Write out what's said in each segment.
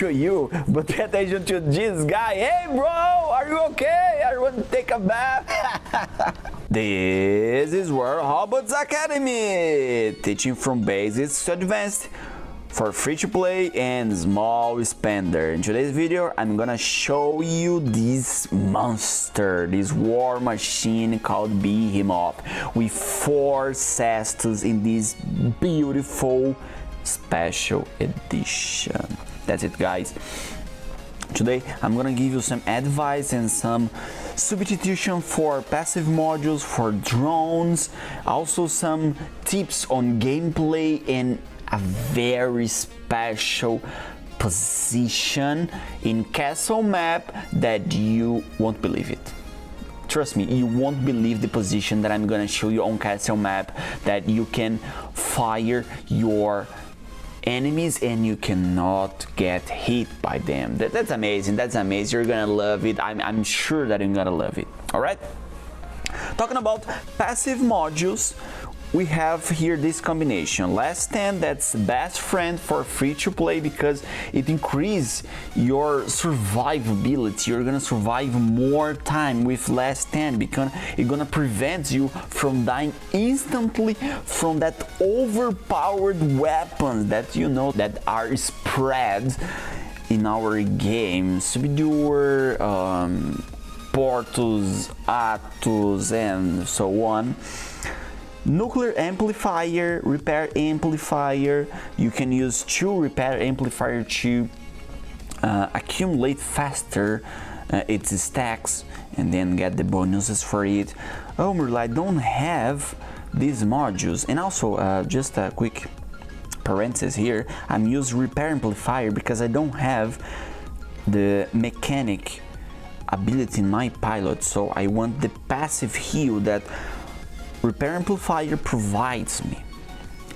to you, but pay attention to this guy. Hey bro, are you okay? I want to take a bath. This is World Robots Academy, teaching from basics to advanced for free to play and small spender. In today's video, I'm gonna show you this monster, this war machine called Behemoth with 4 cestus in this beautiful special edition. That's it, guys. Today I'm gonna give you some advice and some substitution for passive modules, for drones, also some tips on gameplay and a very special position in castle map that you won't believe it. Trust me, you won't believe the position that I'm gonna show you on castle map, that you can fire your enemies and you cannot get hit by them. That's amazing. That's amazing. You're gonna love it. I'm sure that you're gonna love it. All right, talking about passive modules, we have here this combination. Last Stand, that's best friend for free to play because it increases your survivability. You're gonna survive more time with Last Stand because it's gonna prevent you from dying instantly from that overpowered weapons that you know that are spread in our game. Subduer, Portus, Atus, and so on. Nuclear amplifier, repair amplifier. You can use 2 repair amplifier to accumulate faster its stacks and then get the bonuses for it. Oh, I don't have these modules. And also, just a quick parenthesis here, I'm using repair amplifier because I don't have the mechanic ability in my pilot, so I want the passive heal that repair amplifier provides me.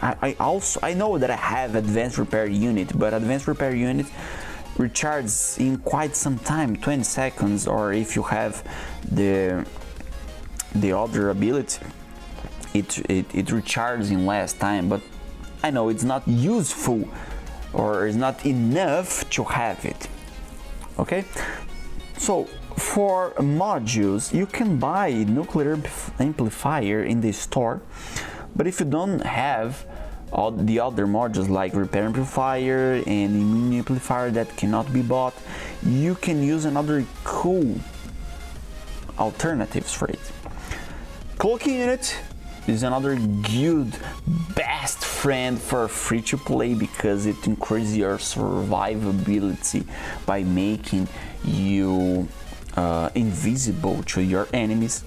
I know that I have advanced repair unit, but advanced repair unit recharges in quite some time, 20 seconds, or if you have the other ability, it recharges in less time. But I know it's not useful or it's not enough to have it. Okay, so for modules, you can buy nuclear amplifier in the store, but if you don't have all the other modules like repair amplifier and immune amplifier that cannot be bought, you can use another cool alternatives for it. Cloaking unit is another good best friend for free to play because it increases your survivability by making you invisible to your enemies.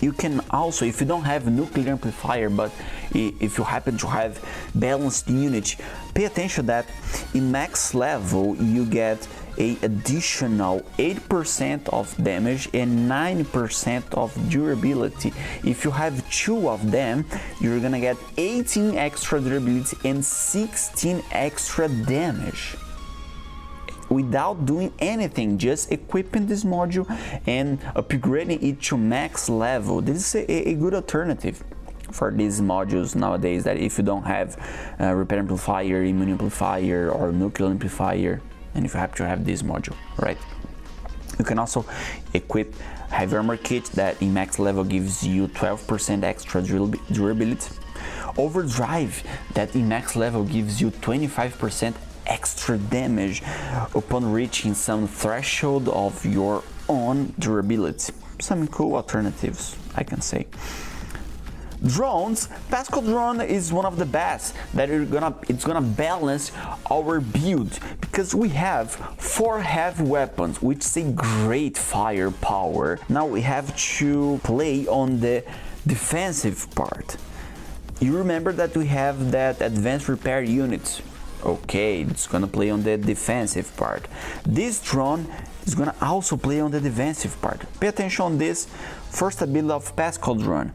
You can also, if you don't have nuclear amplifier, but if you happen to have balanced unit, pay attention that in max level you get a additional 8% of damage and 9% of durability. If you have 2 of them, you're gonna get 18 extra durability and 16 extra damage without doing anything, just equipping this module and upgrading it to max level. This is a good alternative for these modules nowadays, that if you don't have repair amplifier, immune amplifier, or nuclear amplifier, and if you have to have this module, right? You can also equip heavy armor kit that in max level gives you 12% extra durability. Overdrive that in max level gives you 25% extra damage upon reaching some threshold of your own durability. Some cool alternatives, I can say. Drones, Pascal drone is one of the best that it's gonna balance our build because we have 4 heavy weapons, which is a great firepower. Now we have to play on the defensive part. You remember that we have that advanced repair units. Okay, it's gonna play on the defensive part. This drone is gonna also play on the defensive part. Pay attention on this first ability of Pascal drone.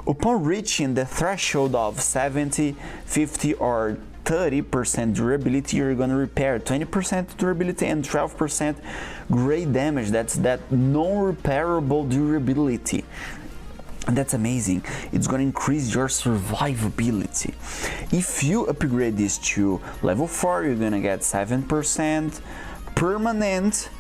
Upon reaching the threshold of 70, 50 or 30% durability, you're gonna repair 20% durability and 12% great damage. That's that non-repairable durability. That's amazing. It's gonna increase your survivability. If you upgrade this to level 4, you're gonna get 7% permanent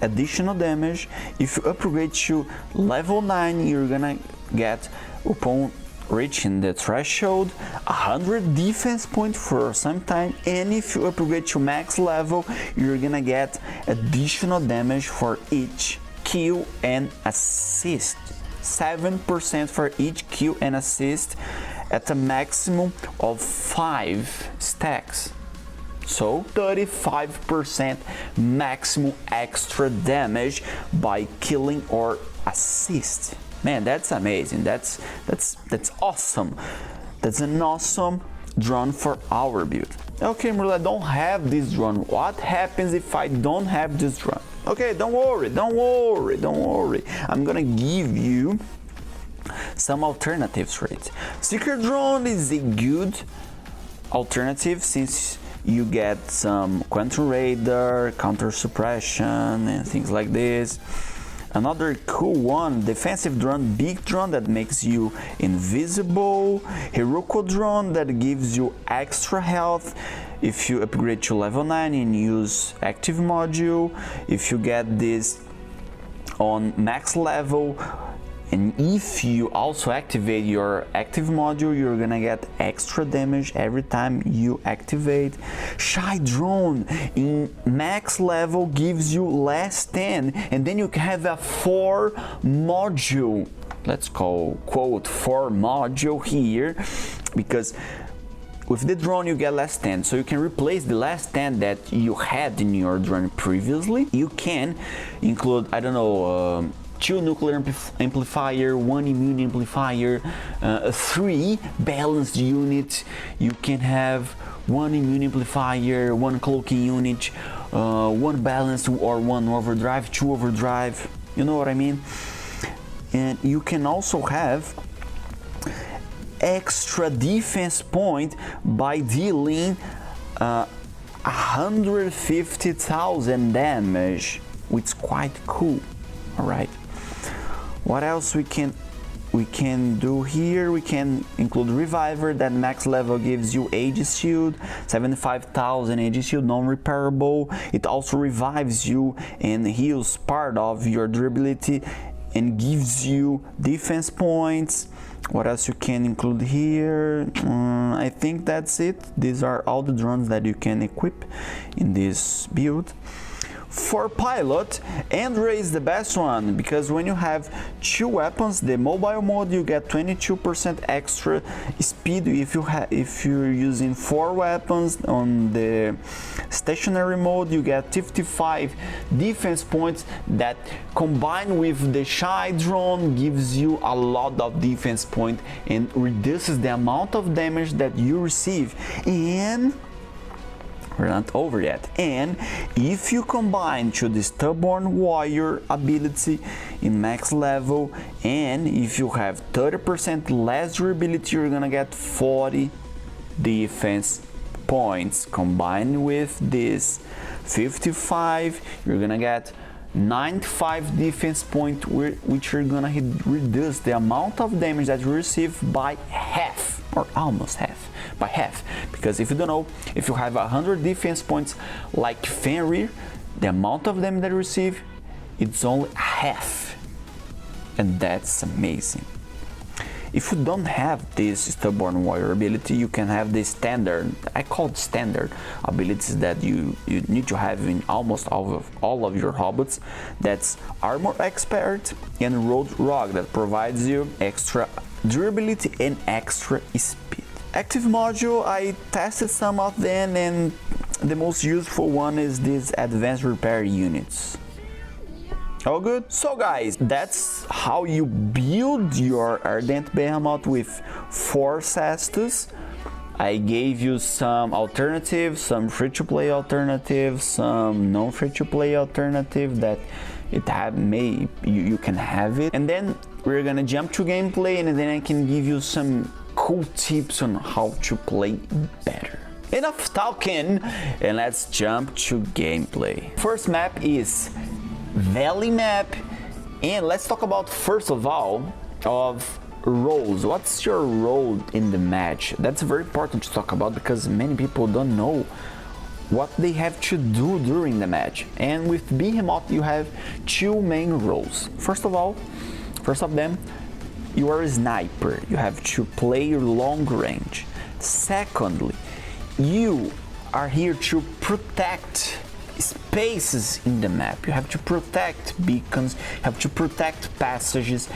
additional damage. If you upgrade to level 9, you're gonna get, upon reaching the threshold, 100 defense points for some time, and if you upgrade to max level, you're gonna get additional damage for each kill and assist. 7% for each kill and assist at a maximum of 5 stacks. So 35% maximum extra damage by killing or assist. Man, that's amazing. That's awesome. That's an awesome drone for our build. Okay, Murilo, I don't have this drone. What happens if I don't have this drone? Okay, don't worry. I'm gonna give you some alternatives for it. Secret drone is a good alternative since you get some quantum radar, counter suppression, and things like this. Another cool one, defensive drone, big drone that makes you invisible, Heroic drone that gives you extra health if you upgrade to level 9 and use active module. If you get this on max level, and if you also activate your active module, you're gonna get extra damage every time you activate. Shy drone in max level gives you less 10, and then you can have a 4 module, let's call quote 4 module here, because with the drone you get less 10, so you can replace the last 10 that you had in your drone previously. You can include, I don't know, 2 nuclear amplifier, 1 immune amplifier, 3 balanced units. You can have 1 immune amplifier, 1 cloaking unit, 1 balanced or 1 overdrive, 2 overdrive, you know what I mean? And you can also have extra defense point by dealing 150,000 damage, which is quite cool. All right. What else we can do here? We can include Reviver that max level gives you Age Shield, 75,000 Age Shield, non-repairable. It also revives you and heals part of your durability and gives you defense points. What else you can include here? I think that's it. These are all the drones that you can equip in this build. For pilot, Android is the best one, because when you have 2 weapons, the mobile mode, you get 22% extra speed. If you're using 4 weapons on the stationary mode, you get 55 defense points that combined with the Shy drone gives you a lot of defense points and reduces the amount of damage that you receive. And we're not over yet. And if you combine to the Stubborn Warrior ability in max level, and if you have 30% less durability, you're gonna get 40 defense points. Combined with this 55, you're gonna get 95 defense points, which are gonna reduce the amount of damage that you receive by half, or almost half, by half. Because if you don't know, if you have 100 defense points like Fenrir, the amount of damage that you receive, it's only half, and that's amazing. If you don't have this Stubborn Warrior ability, you can have the standard, I call it standard abilities that you need to have in almost all of your robots. That's Armor Expert and Road Rogue that provides you extra durability and extra speed. Active module, I tested some of them, and the most useful one is these advanced repair units. All good? So guys, that's how you build your Ardent Behemoth with 4 Cestus. I gave you some alternatives, some free-to-play alternatives, some non-free-to-play alternative that you can have it. And then we're gonna jump to gameplay, and then I can give you some cool tips on how to play better. Enough talking, and let's jump to gameplay. First map is Valley map, and let's talk about first of all of roles. What's your role in the match? That's very important to talk about because many people don't know what they have to do during the match. And with Behemoth you have two main roles. First of them, you are a sniper. You have to play long range. Secondly, you are here to protect spaces in the map. You have to protect beacons, you have to protect passages.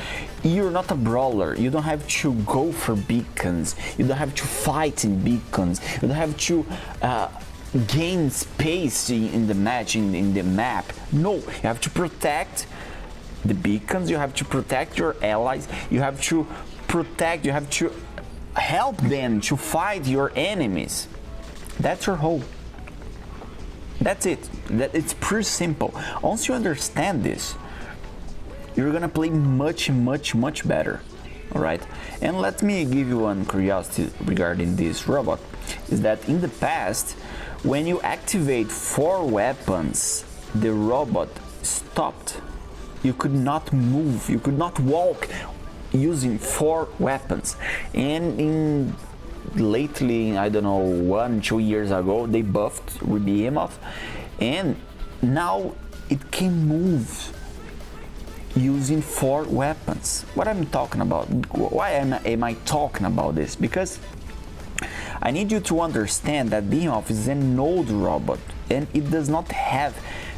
You're not a brawler. You don't have to go for beacons. You don't have to fight in beacons. You don't have to gain space in the match, in the map. No, you have to protect the beacons, you have to protect your allies, you have to help them to fight your enemies. That's your role. That's it. It's pretty simple. Once you understand this, you're gonna play much better. Alright? And let me give you one curiosity regarding this robot, is that in the past, when you activate 4 weapons, the robot stopped. You could not move, you could not walk using 4 weapons. And lately, I don't know, 1-2 years ago, they buffed with the Behemoth, and now it can move using 4 weapons. What I'm talking about? Why am I talking about this? Because I need you to understand that Behemoth is an old robot and it does not have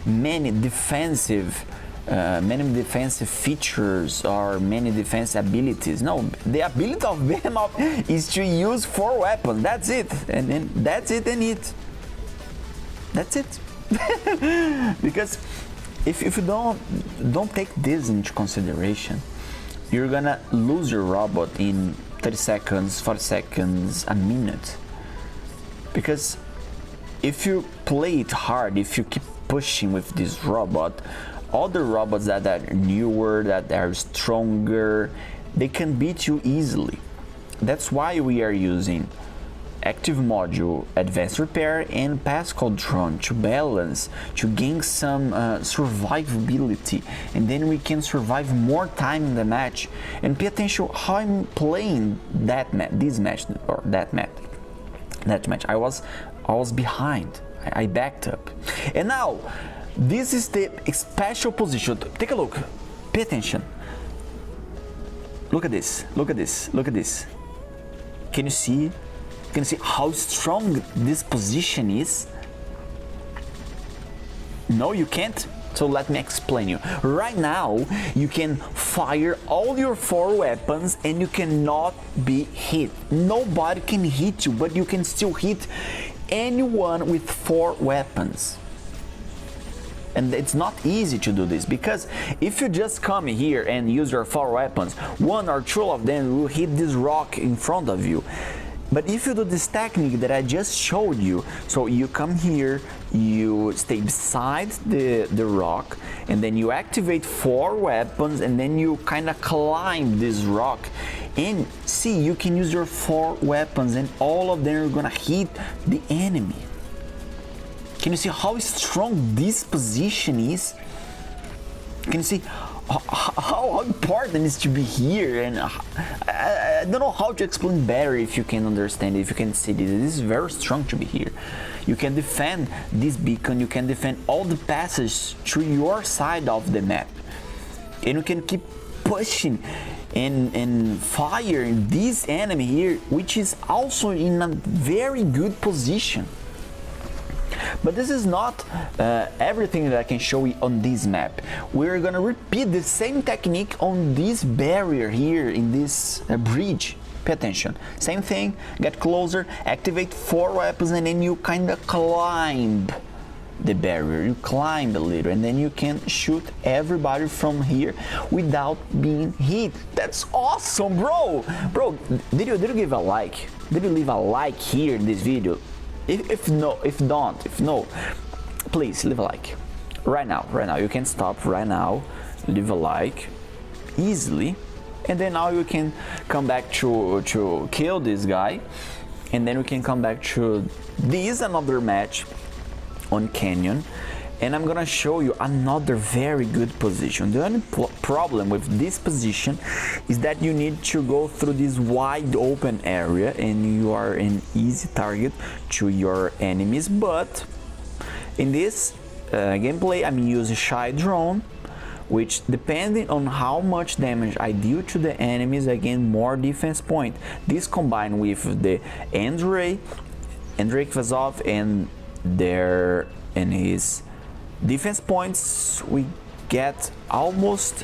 many defensive features or many defense abilities. No, the ability of Behemoth is to use 4 weapons. That's it, and then that's it. That's it. Because if you don't take this into consideration, you're gonna lose your robot in 30 seconds, 40 seconds, a minute. Because if you play it hard, if you keep pushing with this robot, other robots that are newer, that are stronger, they can beat you easily. That's why we are using active module, advanced repair, and Pascal drone to balance, to gain some survivability, and then we can survive more time in the match. And pay attention how I'm playing that match, that match. I was behind. I backed up, and now this is the special position. Take a look. Pay attention. Look at this. Look at this. Look at this. Can you see? Can you see how strong this position is? No, you can't. So let me explain you. Right now, you can fire all your 4 weapons and you cannot be hit. Nobody can hit you, but you can still hit anyone with 4 weapons. And it's not easy to do this, because if you just come here and use your 4 weapons, 1 or 2 of them will hit this rock in front of you. But if you do this technique that I just showed you, so you come here, you stay beside the rock, and then you activate 4 weapons, and then you kind of climb this rock, and see, you can use your 4 weapons and all of them are gonna hit the enemy. Can you see how strong this position is? Can you see how important it is to be here? And I don't know how to explain better. If you can understand it, if you can see this, this is very strong to be here. You can defend this beacon, you can defend all the passages through your side of the map, and you can keep pushing and fire this enemy here, which is also in a very good position. But this is not everything that I can show you on this map. We're gonna repeat the same technique on this barrier here in this bridge. Pay attention. Same thing, get closer, activate 4 weapons, and then you kind of climb the barrier. You climb a little, and then you can shoot everybody from here without being hit. That's awesome, bro! Bro, did you give a like? Did you leave a like here in this video? If no, please leave a like. Right now, you can stop right now, leave a like, easily, and then now you can come back to kill this guy, and then we can come back to this another match on Canyon, and I'm gonna show you another very good position. The only problem with this position is that you need to go through this wide open area and you are an easy target to your enemies, but in this gameplay I'm using Shy Drone, which depending on how much damage I deal to the enemies I gain more defense point. This combined with the Andrei Kvazov and his defense points, we get almost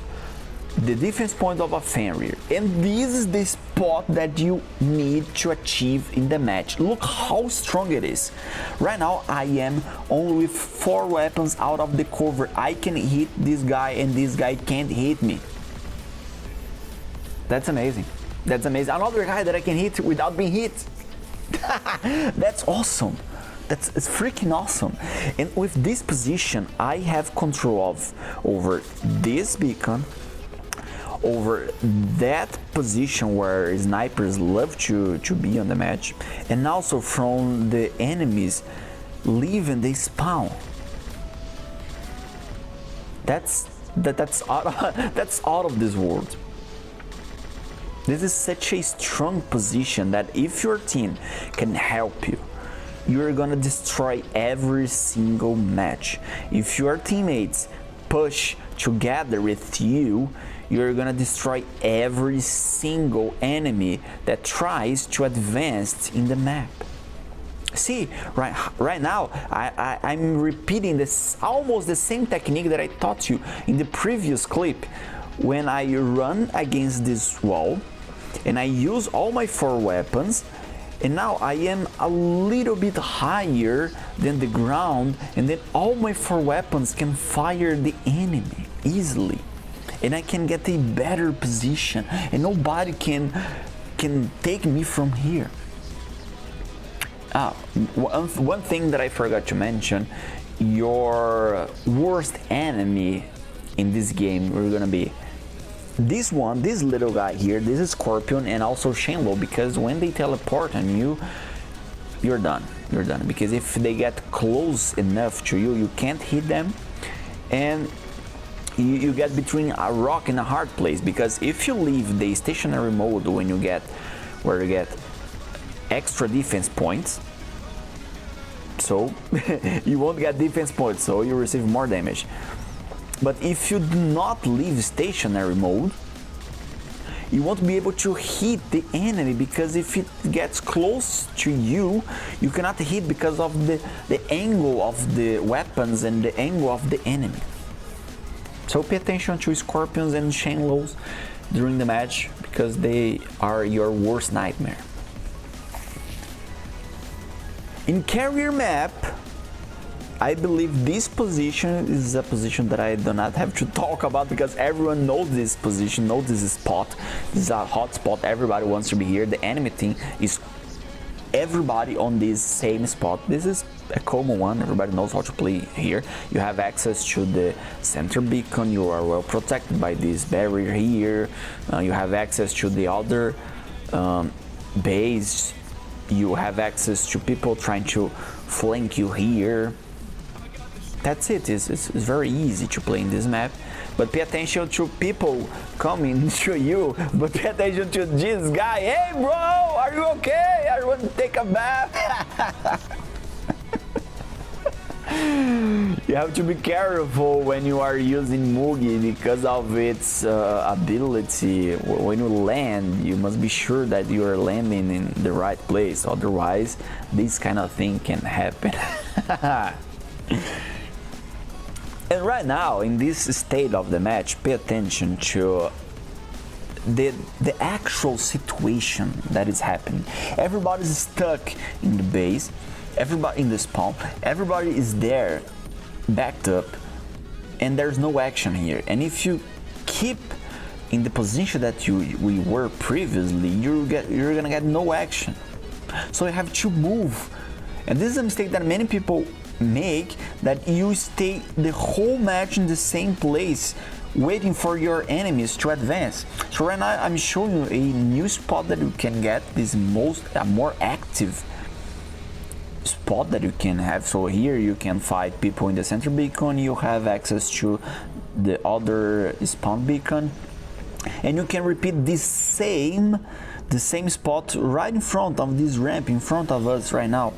the defense point of a Fenrir, and this is the spot that you need to achieve in the match. Look how strong it is. Right now I am only with 4 weapons out of the cover. I can hit this guy and this guy can't hit me. That's amazing. That's amazing. Another guy that I can hit without being hit. That's awesome. It's freaking awesome. And with this position I have control over this beacon, over that position where snipers love to be on the match, and also from the enemies leaving the spawn. That's out of this world. This is such a strong position that if your team can help you, you're gonna destroy every single match. If your teammates push together with you, you're gonna destroy every single enemy that tries to advance in the map. See, right now I'm repeating this almost the same technique that I taught you in the previous clip, when I run against this wall and I use all my 4 weapons, and now I am a little bit higher than the ground, and then all my 4 weapons can fire the enemy easily, and I can get a better position and nobody can take me from here. One thing that I forgot to mention, your worst enemy in this game are gonna be this little guy here. This is Scorpion and also Shenlong, because when they teleport on you, you're done. You're done, because if they get close enough to you, you can't hit them, and you get between a rock and a hard place, because if you leave the stationary mode when you get extra defense points, so you won't get defense points, so you receive more damage. But if you do not leave stationary mode, you won't be able to hit the enemy, because if it gets close to you, you cannot hit because of the angle of the weapons and the angle of the enemy. So pay attention to Scorpions and Shenlongs during the match, because they are your worst nightmare. In carrier map, I believe this position is a position that I do not have to talk about, because everyone knows this position, knows this spot. This is a hot spot, everybody wants to be here. The enemy team is everybody on this same spot. This is a common one, everybody knows how to play here. You have access to the center beacon, you are well protected by this barrier here. You have access to the other base. You have access to people trying to flank you here. That's it. It's very easy to play in this map, but pay attention to people coming to you, but pay attention to this guy. Hey bro, are you okay? I want to take a bath. You have to be careful when you are using Mugi because of its ability. When you land, you must be sure that you are landing in the right place, otherwise this kind of thing can happen. And right now, in this state of the match, pay attention to the actual situation that is happening. Everybody's stuck in the base, everybody in the spawn, everybody is there, backed up, and there's no action here. And if you keep in the position that we were previously, you're gonna get no action. So you have to move. And this is a mistake that many people make, that you stay the whole match in the same place waiting for your enemies to advance. So right now I'm showing you a new spot that you can get this more active spot that you can have. So here you can fight people in the center beacon, you have access to the other spawn beacon, and you can repeat the same spot right in front of this ramp in front of us right now.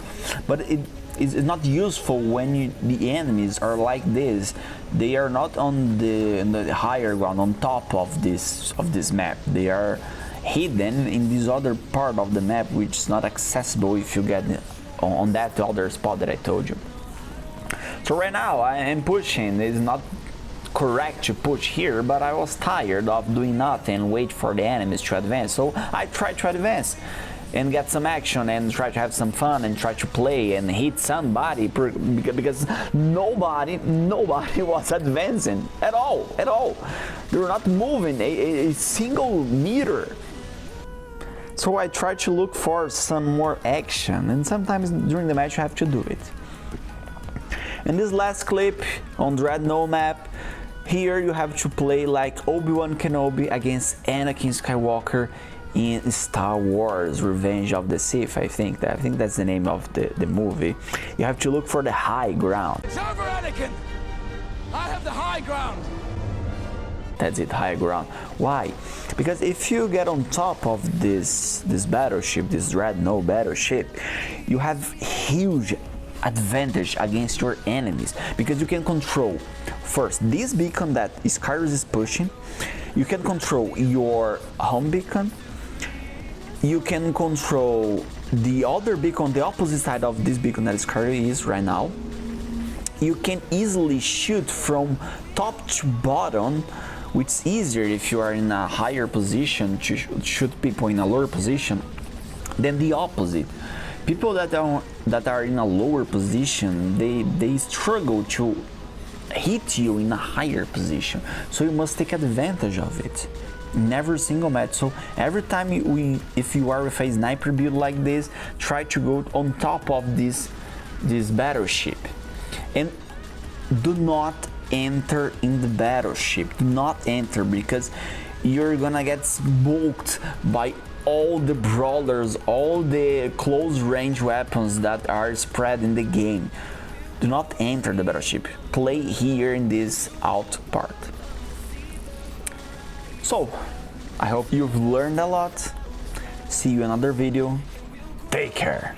But it is not useful when the enemies are like this. They are not on the higher ground, on top of this map. They are hidden in this other part of the map, which is not accessible if you get on that other spot that I told you. So right now I am pushing. It's not correct to push here, but I was tired of doing nothing and wait for the enemies to advance, so I tried to advance and get some action and try to have some fun and try to play and hit somebody, because nobody was advancing at all. They were not moving a single meter. So I tried to look for some more action, and sometimes during the match you have to do it. In this last clip on Dreadnought map, here you have to play like Obi-Wan Kenobi against Anakin Skywalker in Star Wars Revenge of the Sith. I think that's the name of the movie. You have to look for the high ground. It's over, Anakin! I have the high ground! That's it, high ground. Why? Because if you get on top of this battleship, this Dreadnought battleship, you have huge advantage against your enemies, because you can control first this beacon that Skyros is pushing, you can control your home beacon, you can control the other beacon, the opposite side of this beacon that Skyros is right now. You can easily shoot from top to bottom, which is easier if you are in a higher position to shoot people in a lower position than the opposite. People that are in a lower position, they struggle to hit you in a higher position. So you must take advantage of it in every single match. So every time if you are with a sniper build like this, try to go on top of this battleship, and do not enter in the battleship. Do not enter, because you're gonna get smoked by all the brawlers, all the close range weapons that are spread in the game. Do not enter the battleship. Play here in this out part. So, I hope you've learned a lot. See you in another video. Take care.